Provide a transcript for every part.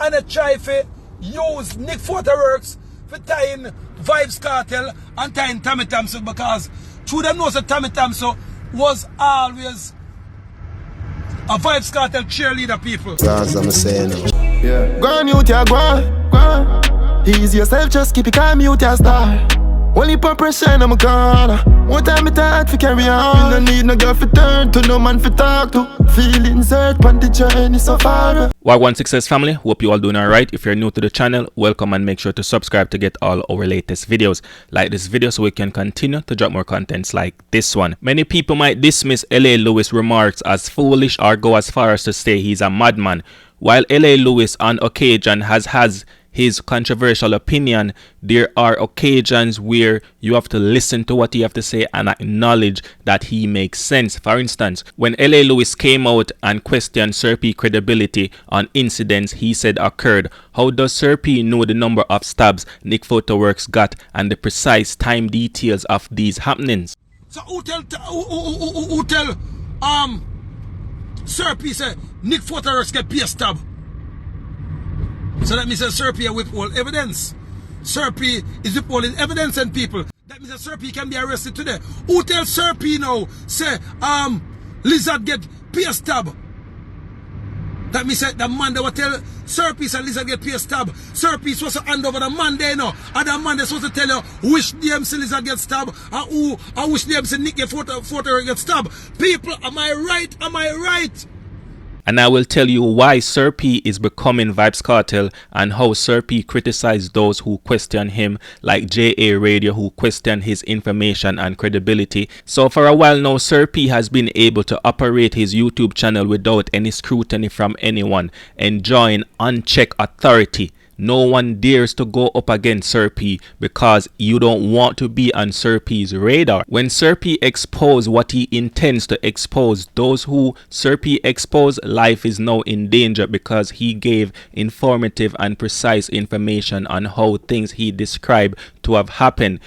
and they try to use Nick Photoworks for tying Vybz Kartel and tying Tommy Thompson, because through them knows that Tommy Thompson was always a Vybz Kartel cheerleader, people. That's what I'm saying. Yeah. Go on, mute ya, go on. Ease yourself, just keep it calm, mute ya, star. Only pop pressure in my corner. One time it hard for carry on. You no need no girl for turn to, no man for talk to. Feelings hurt, but the journey so far. Wagwan Success family, hope you all doing alright. If you're new to the channel, welcome and make sure to subscribe to get all our latest videos. Like this video so we can continue to drop more contents like this one. Many people might dismiss L.A. Lewis remarks as foolish or go as far as to say he's a madman. While L.A. Lewis on occasion has his controversial opinion, there are occasions where you have to listen to what he have to say and acknowledge that he makes sense. For instance, when L.A. Lewis came out and questioned Sir P credibility on incidents he said occurred, how does Sir P know the number of stabs Nick Photoworks got and the precise time details of these happenings? So who tell Sir P say Nick Photoworks get pierce stab? So that means that Sir P withhold evidence. Sir P is withholding evidence and people. That means that Sir P can be arrested today. Who tells Sir P now say Lizard get pierce stab? That means that the man that will tell Sir P say Lizard get pierce stab. Sir P is supposed to hand over the man there now. And the man is supposed to tell you which DMC Lizard get stabbed and which DMC Nick get photo get stabbed. People, am I right? Am I right? And I will tell you why Sir P is becoming Vybz Kartel and how Sir P criticized those who question him, like JahshiiRadio, who question his information and credibility. So for a while now, Sir P has been able to operate his YouTube channel without any scrutiny from anyone, enjoying unchecked authority. No one dares to go up against Sir P because you don't want to be on Sir P's radar. When Sir P expose what he intends to expose, those who Sir P expose, life is now in danger because he gave informative and precise information on how things he described to have happened,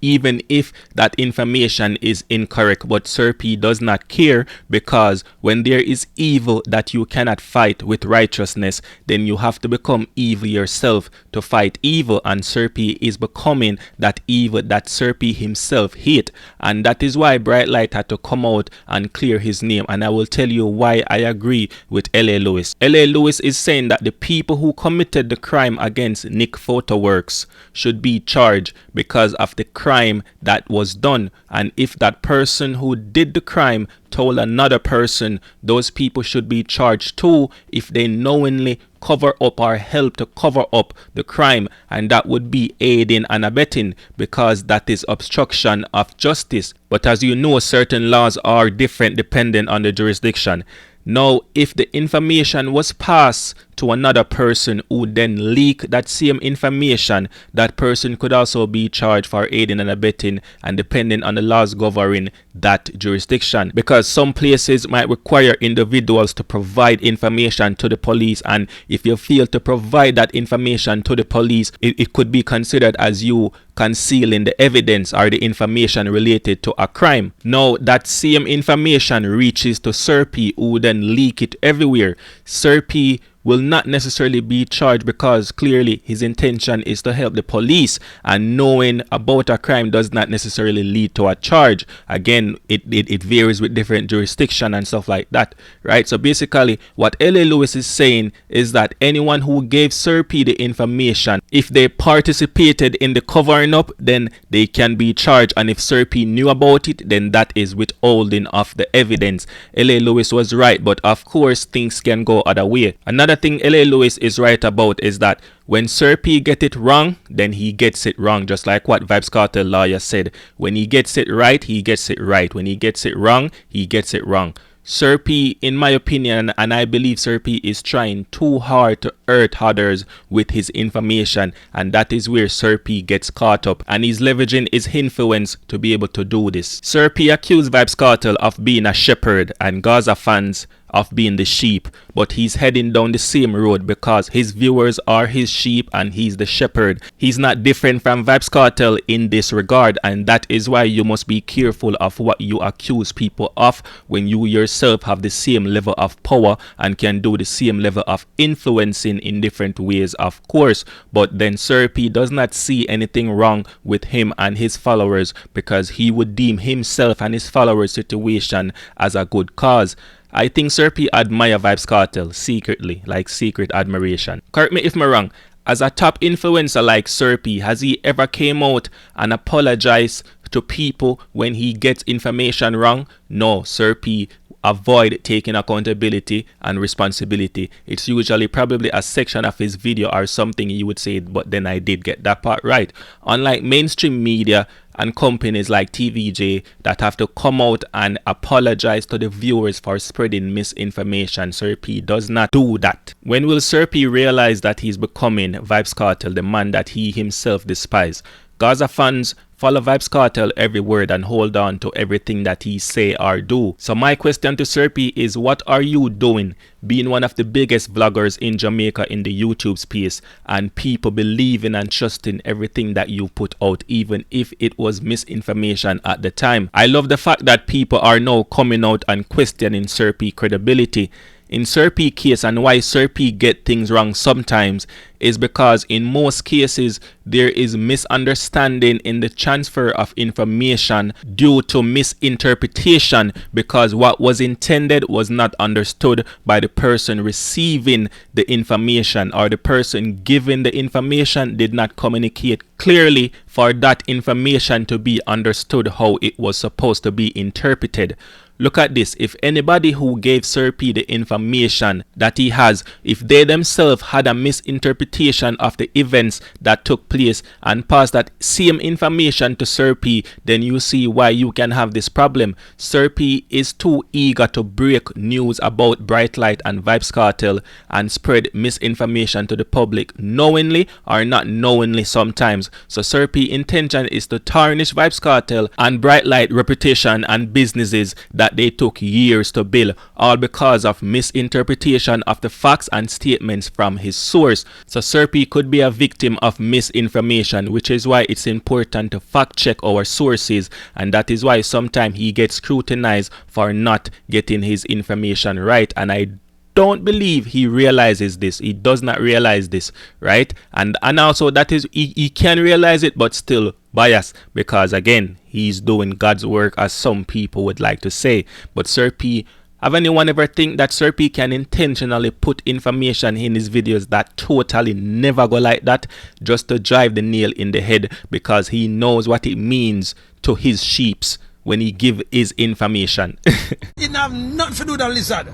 even if that information is incorrect. But Sir P does not care, because when there is evil that you cannot fight with righteousness, then you have to become evil yourself to fight evil, and Sir P is becoming that evil that Sir P himself hate, and that is why Bright Light had to come out and clear his name. And I will tell you why I agree with L.A. Lewis. L.A. Lewis is saying that the people who committed the crime against Nick Photoworks should be charged because of the crime that was done, and if that person who did the crime told another person, those people should be charged too if they knowingly cover up or help to cover up the crime, and that would be aiding and abetting, because that is obstruction of justice. But as you know, certain laws are different depending on the jurisdiction. Now, if the information was passed to another person who then leak that same information, that person could also be charged for aiding and abetting, and depending on the laws governing that jurisdiction, because some places might require individuals to provide information to the police, and if you fail to provide that information to the police, it could be considered as you concealing the evidence or the information related to a crime. Now that same information reaches to Sir P, who then leak it everywhere. Sir P will not necessarily be charged because clearly his intention is to help the police, and knowing about a crime does not necessarily lead to a charge. Again, it varies with different jurisdiction and stuff like that, right? So basically what L.A. Lewis is saying is that anyone who gave Sir P the information, if they participated in the covering up, then they can be charged, and if Sir P knew about it, then that is withholding of the evidence. L.A. Lewis was right, but of course things can go other way. Another thing L.A. Lewis is right about is that when Sir P get it wrong, then he gets it wrong, just like what Vybz Kartel lawyer said. When he gets it right, he gets it right. When he gets it wrong, he gets it wrong. Sir P, in my opinion, and I believe Sir P is trying too hard to hurt others with his information, and that is where Sir P gets caught up, and he's leveraging his influence to be able to do this. Sir P accused Vybz Kartel of being a shepherd, and Gaza fans of being the sheep, but he's heading down the same road because his viewers are his sheep and he's the shepherd. He's not different from Vybz Kartel in this regard, and that is why you must be careful of what you accuse people of when you yourself have the same level of power and can do the same level of influencing in different ways, of course. But then Sir P does not see anything wrong with him and his followers because he would deem himself and his followers' situation as a good cause. I think Sir P admire Vybz Kartel secretly, like secret admiration. Correct me if I'm wrong. As a top influencer like Sir P, has he ever came out and apologized to people when he gets information wrong? No, Sir P avoid taking accountability and responsibility. It's usually probably a section of his video or something he would say, but then I did get that part right. Unlike mainstream media and companies like TVJ that have to come out and apologize to the viewers for spreading misinformation, Sir P does not do that. When will Sir P realize that he's becoming Vybz Kartel, the man that he himself despises? Gaza fans, follow Vybz Kartel every word and hold on to everything that he say or do. So my question to Sir P is, what are you doing being one of the biggest vloggers in Jamaica in the YouTube space and people believing and trusting everything that you put out, even if it was misinformation at the time? I love the fact that people are now coming out and questioning Sir P credibility. In Sir P case, and why Sir P get things wrong sometimes is because in most cases there is misunderstanding in the transfer of information due to misinterpretation, because what was intended was not understood by the person receiving the information, or the person giving the information did not communicate clearly for that information to be understood how it was supposed to be interpreted. Look at this. If anybody who gave Sir P the information that he has, if they themselves had a misinterpretation of the events that took place and passed that same information to Sir P, then you see why you can have this problem. Sir P is too eager to break news about Bright Light and Vybz Kartel and spread misinformation to the public, knowingly or not knowingly sometimes. So Sir P intention is to tarnish Vybz Kartel and Bright Light reputation and businesses that they took years to build, all because of misinterpretation of the facts and statements from his source. So Sir P could be a victim of misinformation, which is why it's important to fact check our sources, and that is why sometimes he gets scrutinized for not getting his information right. And I don't believe he realizes this. He does not realize this, right? And also that is, he can realize it, but still bias, because again, he's doing God's work, as some people would like to say. But Sir P, have anyone ever think that Sir P can intentionally put information in his videos that totally never go like that, just to drive the nail in the head, because he knows what it means to his sheeps when he give his information? It have nothing to do with the lizard.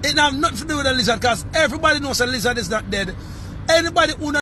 It have nothing to do with the lizard, because everybody knows a lizard is not dead. Anybody who